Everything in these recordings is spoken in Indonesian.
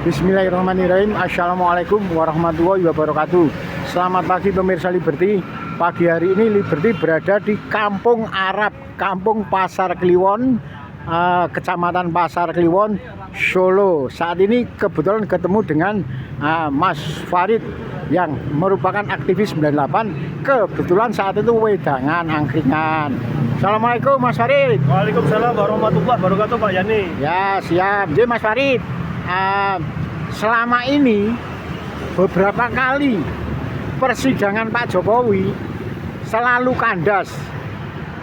Bismillahirrahmanirrahim. Assalamualaikum warahmatullahi wabarakatuh. Selamat pagi pemirsa Liberty. Pagi hari ini Liberty berada di Kampung Arab, Kampung Pasar Kliwon, Kecamatan Pasar Kliwon, Solo. Saat ini kebetulan ketemu dengan Mas Farid yang merupakan aktivis 98. Kebetulan saat itu wedangan angkringan. Assalamualaikum Mas Farid. Waalaikumsalam warahmatullahi wabarakatuh Pak Yani. Ya siap. Jadi Mas Farid, selama ini beberapa kali persidangan Pak Jokowi selalu kandas,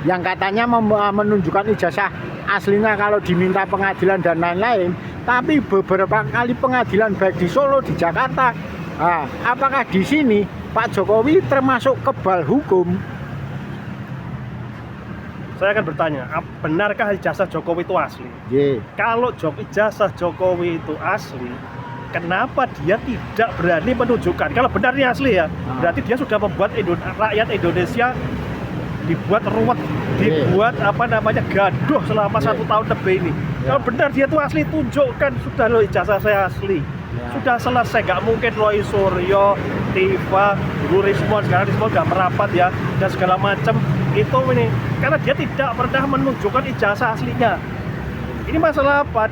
yang katanya menunjukkan ijazah aslinya kalau diminta pengadilan dan lain-lain. Tapi beberapa kali pengadilan baik di Solo, di Jakarta, apakah di sini Pak Jokowi termasuk kebal hukum? Saya akan bertanya, benarkah ijazah Jokowi itu asli? Yeah. Kalau ijazah Jokowi itu asli, kenapa dia tidak berani menunjukkan? Kalau benar ini asli ya, berarti dia sudah membuat rakyat Indonesia dibuat ruwet, dibuat gaduh selama 1 tahun lebih ini. Kalau benar dia itu asli, tunjukkan sudah loh ijazah saya asli. Sudah selesai, nggak mungkin Roy Suryo, Tifa, Bu Rismon, sekarang Rismon udah merapat ya, dan segala macam itu ini. Karena dia tidak pernah menunjukkan ijazah aslinya. Ini masalah apa?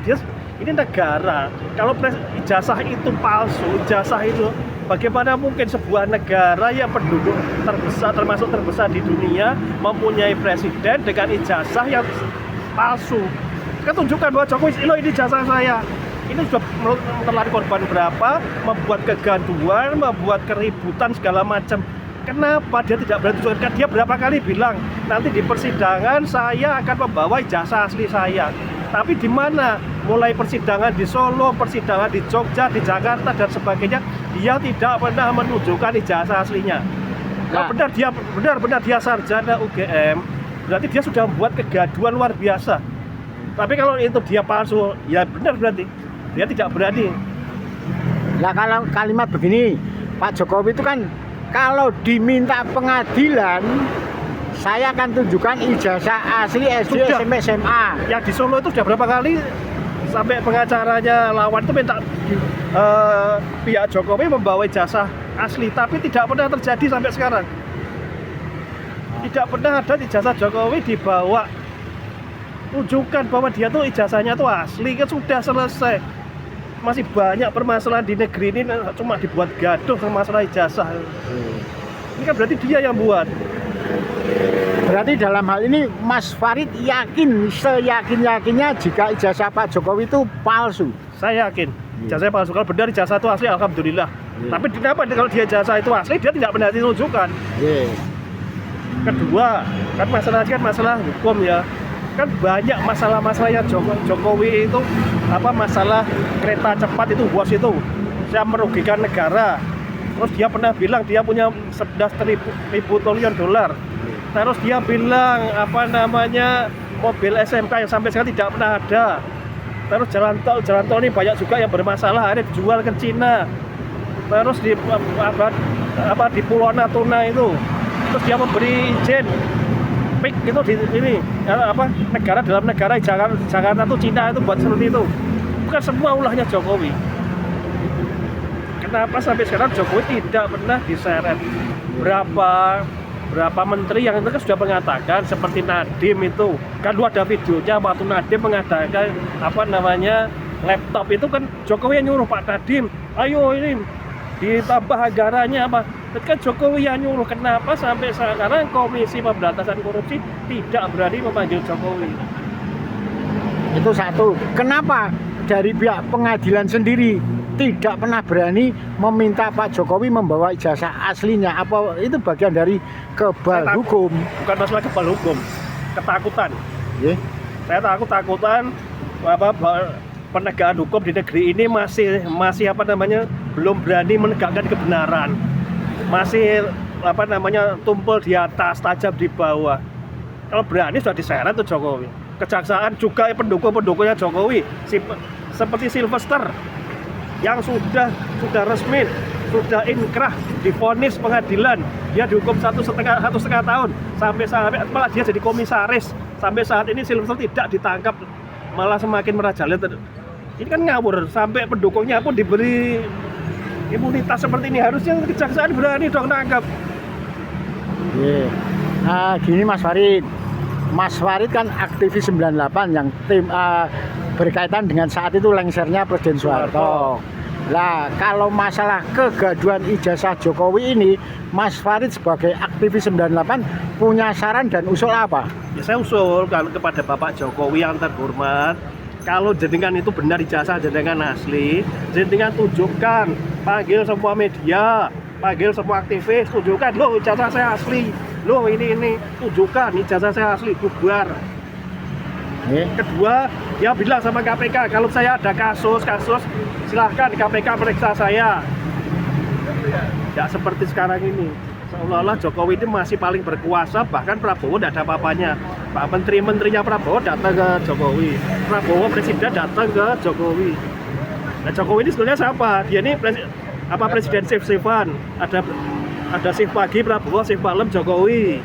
Ini negara, kalau ijazah itu palsu, ijazah itu bagaimana mungkin sebuah negara yang penduduk terbesar, termasuk terbesar di dunia, mempunyai presiden dengan ijazah yang palsu. Kita tunjukkan bahwa Jokowi, ini ijazah saya. Ini sudah menelan korban berapa, membuat kegaduhan, membuat keributan segala macam. Kenapa dia tidak berani tunjukkan? Dia berapa kali bilang, nanti di persidangan saya akan membawa ijazah asli saya. Tapi di mana? Mulai persidangan di Solo, persidangan di Jogja, di Jakarta dan sebagainya, dia tidak pernah menunjukkan ijazah aslinya. Kalau benar dia sarjana UGM, berarti dia sudah membuat kegaduhan luar biasa. Tapi kalau itu dia palsu, ya benar berarti dia tidak berani. Nah, kalau kalimat begini, Pak Jokowi itu kan kalau diminta pengadilan, saya akan tunjukkan ijazah asli SD, SMP, SMA. Yang di Solo itu sudah berapa kali sampai pengacaranya lawan itu minta pihak Jokowi membawa ijazah asli, tapi tidak pernah terjadi sampai sekarang. Tidak pernah ada ijazah Jokowi dibawa. Tunjukkan bahwa dia tuh ijazahnya tuh asli, kan sudah selesai. Masih banyak permasalahan di negeri ini, cuma dibuat gaduh sama masalah ijazah. Ini kan berarti dia yang buat. Berarti dalam hal ini Mas Farid yakin, seyakin-yakinnya jika ijazah Pak Jokowi itu palsu? Saya yakin ijazahnya palsu. Kalau benar ijazah itu asli, alhamdulillah. Tapi kenapa kalau dia ijazah itu asli, dia tidak pernah ditunjukkan? Kedua, kan masalah hukum ya. Kan banyak masalah-masalahnya Jokowi itu, masalah kereta cepat itu, bos itu saya merugikan negara. Terus dia pernah bilang dia punya 11.000 triliun dolar. Terus dia bilang mobil SMK yang sampai sekarang tidak pernah ada. Terus jalan tol ini banyak juga yang bermasalah, akhirnya dijual ke Cina. Terus di Pulau Natuna itu, terus dia memberi izin PIK itu negara dalam negara, Jakarta itu Cina itu buat seperti itu. Bukan semua ulahnya Jokowi. Kenapa sampai sekarang Jokowi tidak pernah diseret? Berapa menteri yang itu kan sudah mengatakan, seperti Nadiem itu kan lu ada videonya waktu Nadiem mengadakan laptop itu kan Jokowi yang nyuruh, Pak Nadiem, ayo ini ditambah anggarannya itu kan Jokowi yang nyuruh. Kenapa sampai sekarang Komisi Pemberantasan Korupsi tidak berani memanggil Jokowi? Itu satu. Kenapa dari pihak pengadilan sendiri tidak pernah berani meminta Pak Jokowi membawa ijazah aslinya? Apa itu bagian dari kebal hukum? Bukan masalah kebal hukum, ketakutan. Saya takutan penegakan hukum di negeri ini masih belum berani menegakkan kebenaran. Masih tumpul di atas, tajam di bawah. Kalau berani sudah diseret tuh Jokowi. Kejaksaan juga pendukungnya Jokowi, seperti Sylvester yang sudah resmi, sudah inkrah, divonis pengadilan, dia dihukum 1,5 tahun, sampai malah dia jadi komisaris. Sampai saat ini Sylvester tidak ditangkap, malah semakin merajalela. Ini kan ngawur, sampai pendukungnya pun diberi imunitas seperti ini. Harusnya kejaksaan berani dong nangkap. Gini Mas Farid. Mas Farid kan aktivis 98 yang berkaitan dengan saat itu lengsernya Presiden Soeharto. Lah kalau masalah kegaduhan ijazah Jokowi ini, Mas Farid sebagai aktivis 98 punya saran dan usul apa? Ya saya usul kalau kepada Bapak Jokowi yang terhormat, kalau jenengan itu benar ijazah jenengan asli, jenengan tunjukkan, panggil semua media, panggil semua aktivis, tunjukkan, loh ijazah saya asli, loh ini, tunjukkan ijazah saya asli, bubar. Kedua, dia bilang sama KPK, kalau saya ada kasus, silahkan KPK periksa saya. Tidak seperti sekarang ini, seolah-olah Jokowi ini masih paling berkuasa, bahkan Prabowo tidak ada apa-apanya. Pak Menteri-menterinya Prabowo datang ke Jokowi, Prabowo Presiden datang ke Jokowi. Nah Jokowi ini sebenarnya siapa? Dia ini Presiden shift-shiftan, ada shift pagi Prabowo, shift malam Jokowi.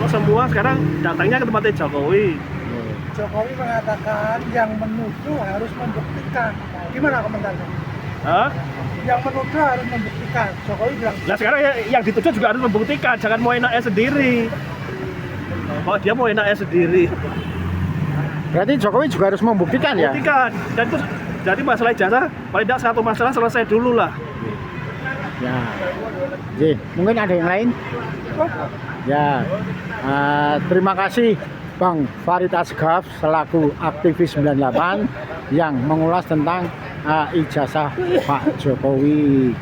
Semua sekarang datangnya ke tempatnya Jokowi. Jokowi mengatakan yang menuduh harus membuktikan. Gimana komentarnya? Hah? Yang menuduh harus membuktikan. Jokowi bilang. Nah sekarang yang dituduh juga harus membuktikan, jangan mau enaknya sendiri. Kalau dia mau enaknya sendiri. Berarti Jokowi juga harus membuktikan ya? Membuktikan. Dan itu jadi masalah ijazah, paling tidak satu masalah selesai dulu lah. Ya. Mungkin ada yang lain? Ya. Terima kasih Bang Farid Asgaf selaku aktivis 98 yang mengulas tentang ijazah Pak Jokowi.